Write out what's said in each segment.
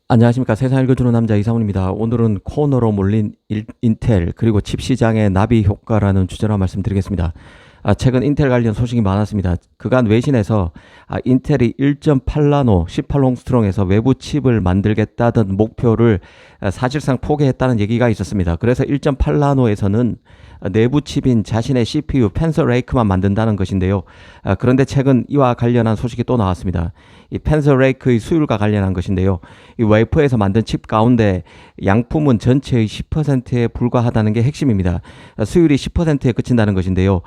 안녕하십니까. 세상 읽어주는 남자 이상훈입니다. 오늘은 코너로 몰린 인텔 그리고 칩 시장의 나비 효과라는 주제로 말씀드리겠습니다. 최근 인텔 관련 소식이 많았습니다. 그간 외신에서 인텔이 1.8나노 18옹스트롱에서 외부 칩을 만들겠다던 목표를 사실상 포기했다는 얘기가 있었습니다. 그래서 1.8나노에서는 내부 칩인 자신의 CPU 펜서 레이크만 만든다는 것인데요. 그런데 최근 이와 관련한 소식이 또 나왔습니다. 이 펜서 레이크의 수율과 관련한 것인데요. 이 웨이퍼에서 만든 칩 가운데 양품은 전체의 10%에 불과하다는 게 핵심입니다. 수율이 10%에 그친다는 것인데요.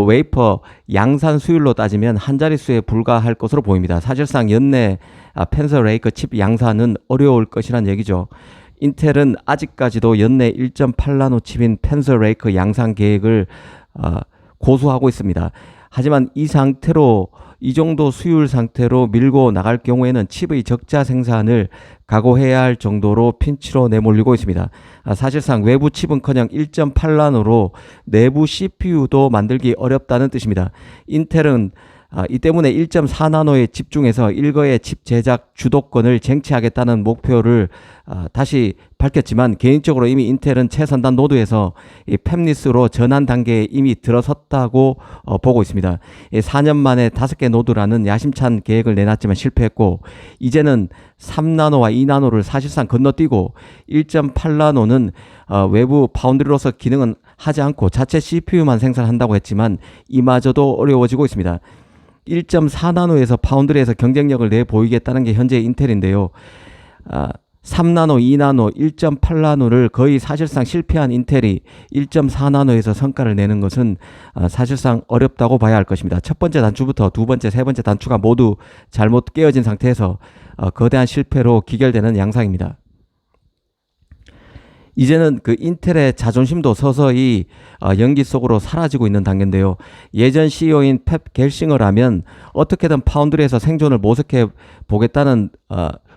웨이퍼 양산 수율로 따지면 한 자릿수에 불과할 것으로 보입니다. 사실상 연내 펜서 레이크 칩 양산은 어려울 것이란 얘기죠. 인텔은 아직까지도 연내 1.8나노 칩인 펜서 레이크 양산 계획을 고수하고 있습니다. 하지만 이 정도 수율 상태로 밀고 나갈 경우에는 칩의 적자 생산을 각오해야 할 정도로 핀치로 내몰리고 있습니다. 사실상 외부 칩은커녕 1.8나노로 내부 CPU도 만들기 어렵다는 뜻입니다. 인텔은 이 때문에 1.4나노에 집중해서 일거의 칩 제작 주도권을 쟁취하겠다는 목표를 다시 밝혔지만 개인적으로 이미 인텔은 최선단 노드에서 이 팹리스로 전환 단계에 이미 들어섰다고 보고 있습니다. 4년 만에 5개 노드라는 야심찬 계획을 내놨지만 실패했고 이제는 3나노와 2나노를 사실상 건너뛰고 1.8나노는 외부 파운드리로서 기능은 하지 않고 자체 CPU만 생산한다고 했지만 이마저도 어려워지고 있습니다. 1.4나노에서 파운드리에서 경쟁력을 내보이겠다는 게 현재 인텔인데요. 3나노, 2나노, 1.8나노를 거의 사실상 실패한 인텔이 1.4나노에서 성과를 내는 것은 사실상 어렵다고 봐야 할 것입니다. 첫 번째 단추부터 두 번째, 세 번째 단추가 모두 잘못 깨어진 상태에서 거대한 실패로 기결되는 양상입니다. 이제는 그 인텔의 자존심도 서서히 연기 속으로 사라지고 있는 단계인데요. 예전 CEO인 펩 겔싱어라면 어떻게든 파운드리에서 생존을 모색해 보겠다는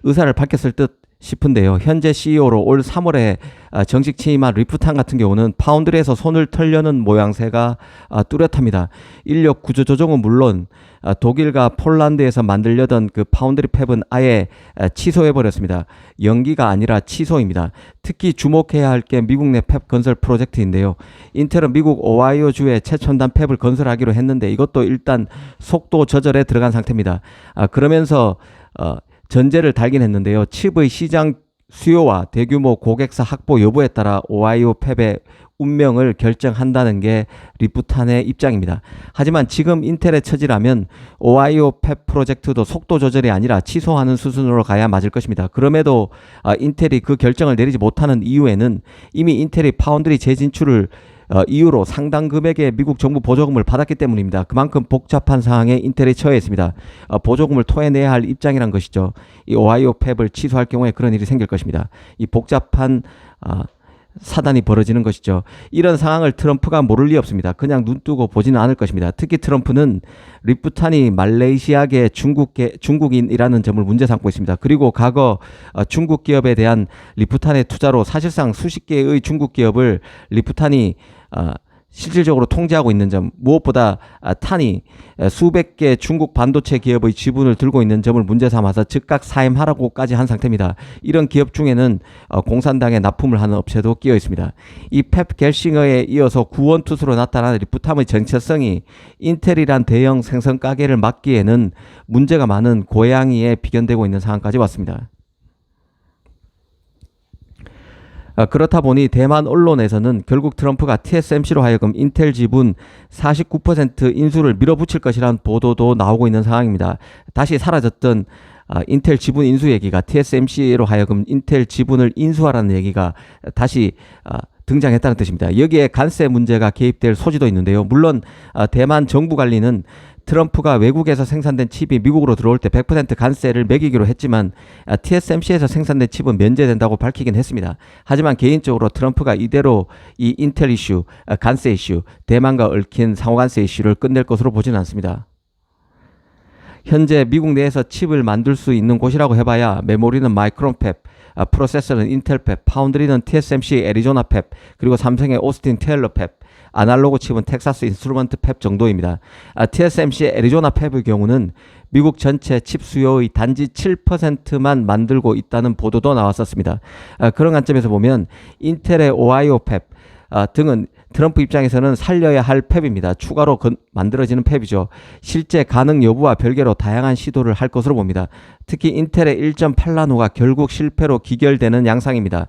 의사를 밝혔을 듯 싶은데요. 현재 CEO로 올 3월에 정식 취임한 리프탄 같은 경우는 파운드리에서 손을 털려는 모양새가 뚜렷합니다. 인력 구조 조정은 물론 독일과 폴란드에서 만들려던 그 파운드리 팹은 아예 취소해버렸습니다. 연기가 아니라 취소입니다. 특히 주목해야 할 게 미국 내 팹 건설 프로젝트인데요. 인텔은 미국 오하이오주에 최첨단 팹을 건설하기로 했는데 이것도 일단 속도 조절에 들어간 상태입니다. 그러면서 전제를 달긴 했는데요. 칩의 시장 수요와 대규모 고객사 확보 여부에 따라 오하이오 팹의 운명을 결정한다는 게 리프탄의 입장입니다. 하지만 지금 인텔의 처지라면 오하이오 팹 프로젝트도 속도 조절이 아니라 취소하는 수준으로 가야 맞을 것입니다. 그럼에도 인텔이 그 결정을 내리지 못하는 이유에는 이미 인텔이 파운드리 재진출을 이유로 상당 금액의 미국 정부 보조금을 받았기 때문입니다. 그만큼 복잡한 상황에 인텔이 처해 있습니다. 보조금을 토해내야 할 입장이란 것이죠. 이 오하이오 팹을 취소할 경우에 그런 일이 생길 것입니다. 이 복잡한 사단이 벌어지는 것이죠. 이런 상황을 트럼프가 모를 리 없습니다. 그냥 눈 뜨고 보지는 않을 것입니다. 특히 트럼프는 리프탄이 말레이시아계 중국인이라는 점을 문제 삼고 있습니다. 그리고 과거 중국 기업에 대한 리프탄의 투자로 사실상 수십 개의 중국 기업을 리프탄이 실질적으로 통제하고 있는 점, 무엇보다 탄이 수백 개 중국 반도체 기업의 지분을 들고 있는 점을 문제 삼아서 즉각 사임하라고까지 한 상태입니다. 이런 기업 중에는 공산당에 납품을 하는 업체도 끼어 있습니다. 이 펩 겔싱어에 이어서 구원투수로 나타난 리프탄의 정체성이 인텔이란 대형 생선 가게를 막기에는 문제가 많은 고양이에 비견되고 있는 상황까지 왔습니다. 그렇다 보니 대만 언론에서는 결국 트럼프가 TSMC로 하여금 인텔 지분 49% 인수를 밀어붙일 것이라는 보도도 나오고 있는 상황입니다. 다시 사라졌던 인텔 지분 인수 얘기가 TSMC로 하여금 인텔 지분을 인수하라는 얘기가 다시 등장했다는 뜻입니다. 여기에 관세 문제가 개입될 소지도 있는데요. 물론 대만 정부 관리는 트럼프가 외국에서 생산된 칩이 미국으로 들어올 때 100% 관세를 매기기로 했지만 TSMC에서 생산된 칩은 면제된다고 밝히긴 했습니다. 하지만 개인적으로 트럼프가 이대로 이 인텔 이슈, 관세 이슈, 대만과 얽힌 상호관세 이슈를 끝낼 것으로 보지는 않습니다. 현재 미국 내에서 칩을 만들 수 있는 곳이라고 해봐야 메모리는 마이크론 팹, 프로세서는 인텔 팹, 파운드리는 TSMC 애리조나 팹, 그리고 삼성의 오스틴 테일러 팹, 아날로그 칩은 텍사스 인스트루먼트 팹 정도입니다. TSMC의 애리조나 팹의 경우는 미국 전체 칩 수요의 단지 7%만 만들고 있다는 보도도 나왔었습니다. 그런 관점에서 보면 인텔의 오하이오 팹 등은 트럼프 입장에서는 살려야 할 팹입니다. 추가로 만들어지는 팹이죠. 실제 가능 여부와 별개로 다양한 시도를 할 것으로 봅니다. 특히 인텔의 1.8나노가 결국 실패로 기결되는 양상입니다.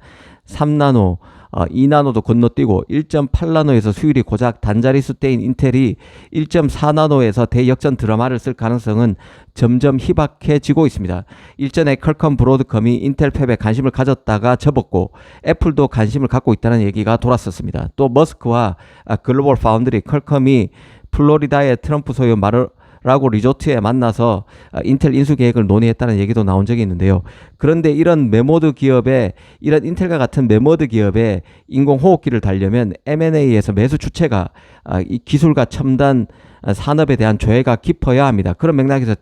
3나노, 2나노도 건너뛰고 1.8나노에서 수율이 고작 단자리 수대인 인텔이 1.4나노에서 대역전 드라마를 쓸 가능성은 점점 희박해지고 있습니다. 일전에 퀄컴 브로드컴이 인텔 팹에 관심을 가졌다가 접었고 애플도 관심을 갖고 있다는 얘기가 돌았었습니다. 또 머스크와 글로벌 파운드리 퀄컴이 플로리다의 트럼프 소유 마르라고 리조트에 만나서 인텔 인수 계획을 논의했다는 얘기도 나온 적이 있는데요. 그런데 이런 인텔과 같은 메모드 기업의 인공호흡기를 달려면 M&A에서 매수 주체가 이 기술과 첨단 산업에 대한 조회가 깊어야 합니다. 그런 맥락에서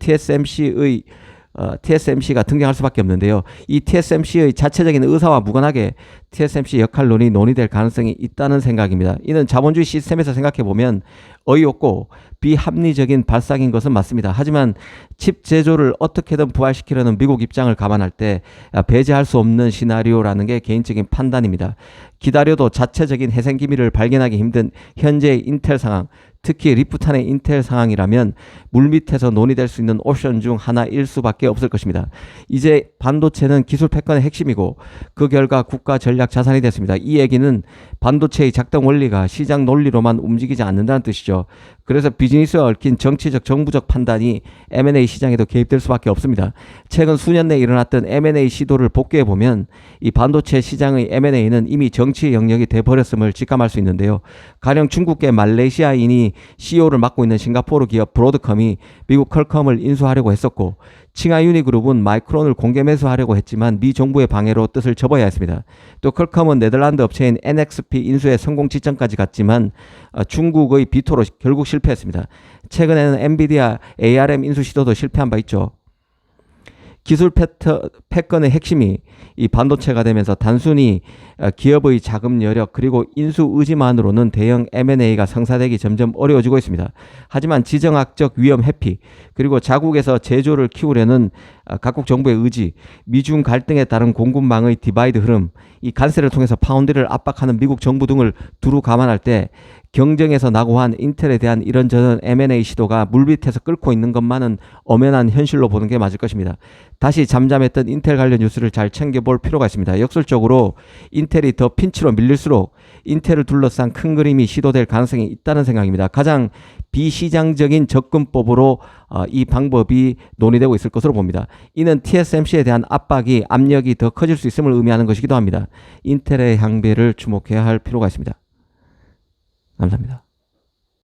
TSMC가 등장할 수밖에 없는데요. 이 TSMC의 자체적인 의사와 무관하게 TSMC 역할론이 논의될 가능성이 있다는 생각입니다. 이는 자본주의 시스템에서 생각해보면 어이없고 비합리적인 발상인 것은 맞습니다. 하지만 칩 제조를 어떻게든 부활시키려는 미국 입장을 감안할 때 배제할 수 없는 시나리오라는 게 개인적인 판단입니다. 기다려도 자체적인 해생 기밀을 발견하기 힘든 현재의 인텔 상황, 특히 리프탄의 인텔 상황이라면 물밑에서 논의될 수 있는 옵션 중 하나일 수밖에 없을 것입니다. 이제 반도체는 기술 패권의 핵심이고 그 결과 국가 전략 자산이 됐습니다. 이 얘기는 반도체의 작동 원리가 시장 논리로만 움직이지 않는다는 뜻이죠. 그래서 비즈니스와 얽힌 정치적 정부적 판단이 M&A 시장에도 개입될 수밖에 없습니다. 최근 수년 내에 일어났던 M&A 시도를 복귀해보면 이 반도체 시장의 M&A는 이미 정치 영역이 돼버렸음을 직감할 수 있는데요. 가령 중국계 말레이시아인이 CEO를 맡고 있는 싱가포르 기업 브로드컴이 미국 퀄컴을 인수하려고 했었고 칭하 유니그룹은 마이크론을 공개 매수하려고 했지만 미 정부의 방해로 뜻을 접어야 했습니다. 또 퀄컴은 네덜란드 업체인 NXP 인수의 성공 지점까지 갔지만 중국의 비토로 결국 실패했습니다. 최근에는 엔비디아 ARM 인수 시도도 실패한 바 있죠. 기술 패권의 핵심이 이 반도체가 되면서 단순히 기업의 자금 여력 그리고 인수 의지만으로는 대형 M&A가 성사되기 점점 어려워지고 있습니다. 하지만 지정학적 위험 회피 그리고 자국에서 제조를 키우려는 각국 정부의 의지, 미중 갈등에 따른 공급망의 디바이드 흐름, 이 관세를 통해서 파운드를 압박하는 미국 정부 등을 두루 감안할 때 경쟁에서 낙오한 인텔에 대한 이런저런 M&A 시도가 물밑에서 끓고 있는 것만은 엄연한 현실로 보는 게 맞을 것입니다. 다시 잠잠했던 인텔 관련 뉴스를 잘 챙겨볼 필요가 있습니다. 역설적으로 인텔이 더 핀치로 밀릴수록 인텔을 둘러싼 큰 그림이 시도될 가능성이 있다는 생각입니다. 가장 비시장적인 접근법으로 이 방법이 논의되고 있을 것으로 봅니다. 이는 TSMC에 대한 압력이 더 커질 수 있음을 의미하는 것이기도 합니다. 인텔의 향배를 주목해야 할 필요가 있습니다. 감사합니다.